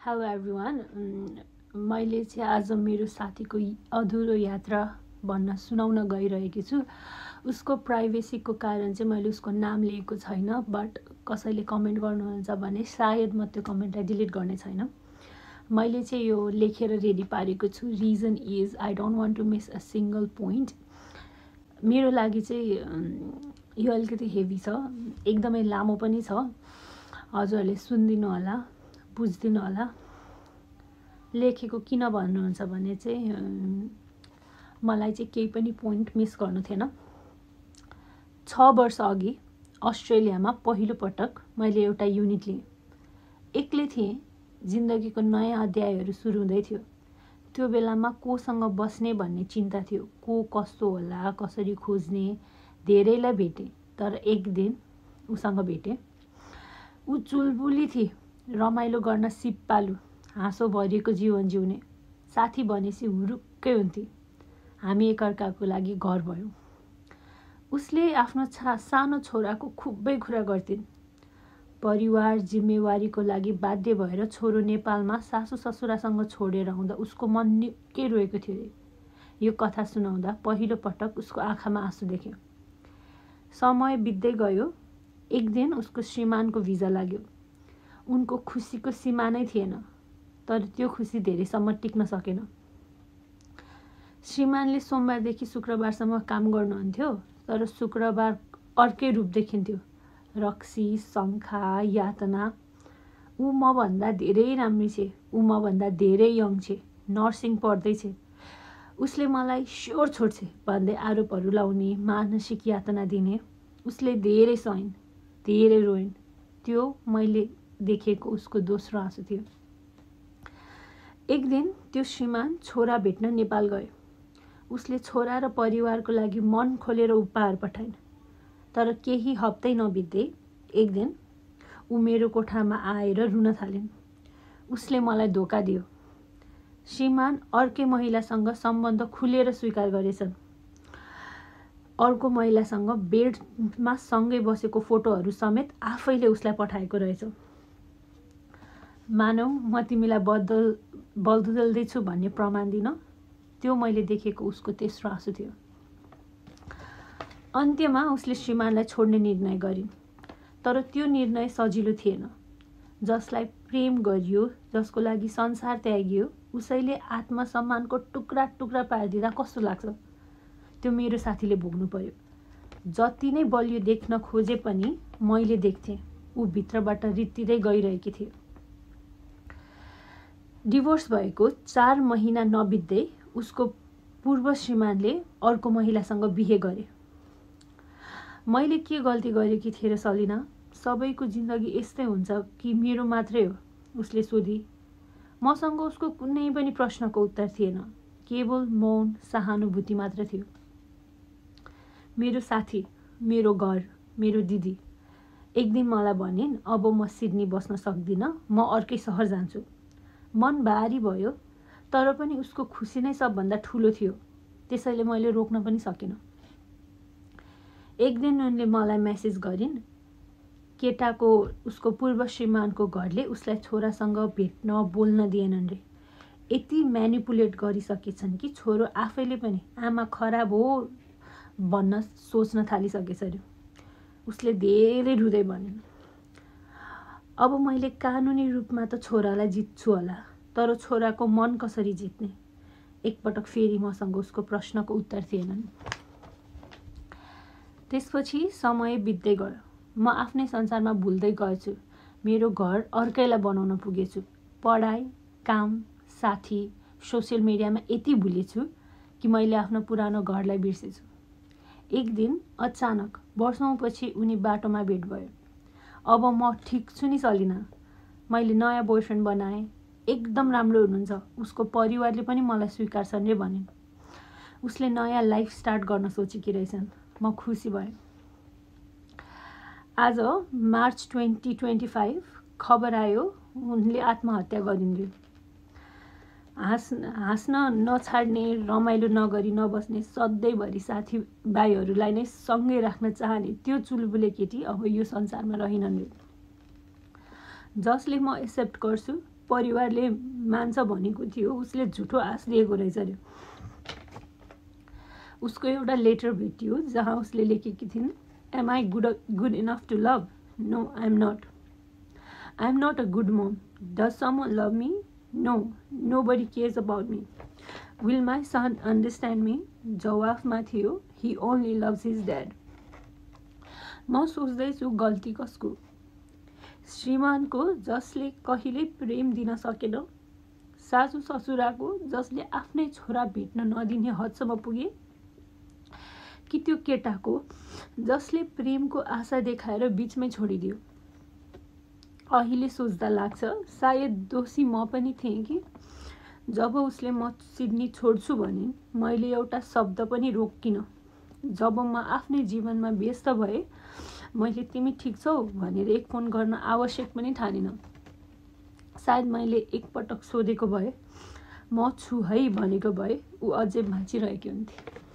Hello everyone. मैले चाहिँ आज मेरो साथीको अधुरो यात्रा भन्न सुनाउन गइरहेकी छु। उसको प्राइभेसीको कारण चाहिँ मैले उसको नाम लिएको छैन, बट कसैले कमेन्ट गर्नुहुन्छ भने सायद म त्यो कमेन्टलाई डिलिट गर्ने छैन। मैले चाहिँ यो लेखेर रेडी पारेको छु। Reason is I don't want to miss a single point. मेरो लागि चाहिँ यो अलिकति हेभी छ, एकदमै लामो पनि छ। हजुरहरूले सुनिदिनु होला, बुझिदिनु होला। लेखेको किन भन्नुहुन्छ भने चाहिँ मलाई चाहिँ केही पनि पोइन्ट मिस गर्नु थिएन। 6 वर्ष अघि अस्ट्रेलियामा पहिलो पटक मैले एउटा युनिट लिएँ। एक्लै थिएँ। जिन्दगीको नयाँ अध्यायहरू सुरु हुँदै थियो। त्यो बेलामा कोसँग बस्ने भन्ने चिन्ता थियो। को कस्तो होला, कसरी खोज्ने। धेरैलाई भेटेँ, तर एक दिन उसँग भेटेँ। ऊ चुलबुली थिए, रमाइलो गर्न सिप्पालु, हाँसो भरिएको जीवन जिउने। साथी भनेपछि हुरुक्कै हुन्थे। हामी एकअर्काको लागि घर भयौँ। उसले आफ्नो सानो छोराको खुबै कुरा गर्थिन्। परिवार जिम्मेवारीको लागि बाध्य भएर छोरो नेपालमा सासु ससुरासँग छोडेर आउँदा उसको मन निकै रोएको थियो। यो कथा सुनाउँदा पहिलो पटक उसको आँखामा आँसु देखेँ। समय बित्दै गयो। एक दिन उसको श्रीमानको भिजा लाग्यो। उनको खुसीको सीमा नै थिएन, तर त्यो खुसी धेरैसम्म टिक्न सकेन। श्रीमानले सोमबारदेखि शुक्रबारसम्म काम गर्नुहुन्थ्यो, तर शुक्रबार अर्कै रूप देखिन्थ्यो। रक्सी, शङ्खा, यातना। ऊ मभन्दा धेरै राम्री छे, ऊ मभन्दा धेरै यङ छे, नर्सिङ पढ्दैछ। उसले मलाई स्योर छोड्छे भन्दै आरोपहरू लाउने, मानसिक यातना दिने। उसले धेरै सहिन्, धेरै रोइन्। त्यो मैले देखेको उसको दोस्रो आँसु थियो। एक दिन त्यो श्रीमान छोरा भेट्न नेपाल गए। उसले छोरा र परिवारको लागि मन खोलेर उपहार पठाइन्। तर केही हप्तै नबित्दै एक दिन ऊ मेरो कोठामा आएर रुन थालिन्। उसले मलाई धोका दियो। श्रीमान अर्कै महिलासँग सम्बन्ध खुलेर स्वीकार गरेछन्। अर्को महिलासँग बेडमा सँगै बसेको फोटोहरू समेत आफैले उसलाई पठाएको रहेछ। मानौ म तिमीलाई बदल्दैछु भन्ने प्रमाण दिन। त्यो मैले देखेको उसको तेस्रो आँसु थियो। अन्त्यमा उसले श्रीमानलाई छोड्ने निर्णय गरिन्। तर त्यो निर्णय सजिलो थिएन। जसलाई प्रेम गरियो, जसको लागि संसार त्यागियो, उसैले आत्मसम्मानको टुक्रा टुक्रा पारिदिँदा कस्तो लाग्छ? त्यो मेरो साथीले भोग्नु पर्यो। जति नै बलियो देख्न खोजे पनि मैले देख्थेँ ऊ भित्रबाट रित्तिँदै गइरहेकी थिए। डिभोर्स भएको 4 महिना नबित्दै उसको पूर्व श्रीमानले अर्को महिलासँग बिहे गरे। मैले के गल्ती गरेकी थिएँ र सलिना? सबैको जिन्दगी यस्तै हुन्छ कि मेरो मात्रै हो? उसले सोधी। मसँग उसको कुनै पनि प्रश्नको उत्तर थिएन। केवल मौन सहानुभूति मात्र थियो। मेरो साथी, मेरो घर, मेरो दिदी एक दिन मलाई भनिन्, अब म सिडनी बस्न सक्दिनँ, म अर्कै सहर जान्छु। मन भारी भयो, तर पनि उसको खुसी नै सबभन्दा ठुलो थियो। त्यसैले मैले रोक्न पनि सकिनँ। एक दिन उनले मलाई मेसेज गरिन्। केटाको उसको पूर्व श्रीमानको घरले उसलाई छोरासँग भेट्न बोल्न दिएनन् रे। यति म्यानिपुलेट गरिसकेछन् कि छोरो आफैले पनि आमा खराब हो भन्न सोच्न थालिसकेछ रे। उसले धेरै रुँदै भनिन्, अब मैले कानुनी रूपमा त छोरालाई जित्छु होला, तर छोराको मन कसरी जित्ने? एकपटक फेरि मसँग उसको प्रश्नको उत्तर थिएनन्। त्यसपछि समय बित्दै गयो। म आफ्नै संसारमा भुल्दै गएछु। मेरो घर अर्कैलाई बनाउन पुगेछु। पढाइ, काम, साथी, सोसियल मिडियामा यति भुलेछु कि मैले आफ्नो पुरानो घरलाई बिर्सेछु। एक दिन अचानक वर्षौँपछि उनी बाटोमा भेट भयो। अब म ठिक छु नि सलिना? मैले नयाँ बोयफ्रेन्ड बनाएँ। एकदम राम्रो हुनुहुन्छ। उसको परिवारले पनि मलाई स्वीकार्छन् रे भनिन्। उसले नयाँ लाइफ स्टार्ट गर्न सोचेकी रहेछन्। म खुसी भएँ। आज मार्च 2025 खबर आयो उनले आत्महत्या गरिन् रे। हाँस्न नछाड्ने, रमाइलो नगरी नबस्ने, सधैँभरि साथीभाइहरूलाई नै सँगै राख्न चाहने त्यो चुलबुले केटी अब यो संसारमा रहेनन् रे। जसले म एक्सेप्ट गर्छु परिवारले मान्छ भनेको थियो उसले झुटो आश लिएको रहेछ अरे। उसको एउटा लेटर भेटियो जहाँ उसले लेखेकी थिइन्, am I good enough to love? No, I am not. I am not a good mom. Does someone love me? No, nobody cares about me. Will my son understand me? जवाफमा थियो, he only loves his dad. म सोच्दैछु गल्ती कसको? श्रीमानको जसले कहिल्यै प्रेम दिन सकेन, सासू ससुराको जसले आफ्नै छोरा भेट्न नदिने हदसम्म पुगे, कि त्यो केटाको जसले प्रेमको आशा देखाएर बीचमै छोडिदियो? अहिले सोच्दा लाग्छ सायद दोषी म पनि थिएँ कि जब उसले म सिडनी छोड्छु भने मैले एउटा शब्द पनि रोकिनँ। जब म आफ्नै जीवनमा व्यस्त भए मैले तिमी ठिक छौ भनेर एक फोन गर्न आवश्यक पनि ठानिनँ। सायद मैले एकपटक सोधेको भए, म छु है भनेको भए ऊ अझै बाँचिरहेकी हुन्थे।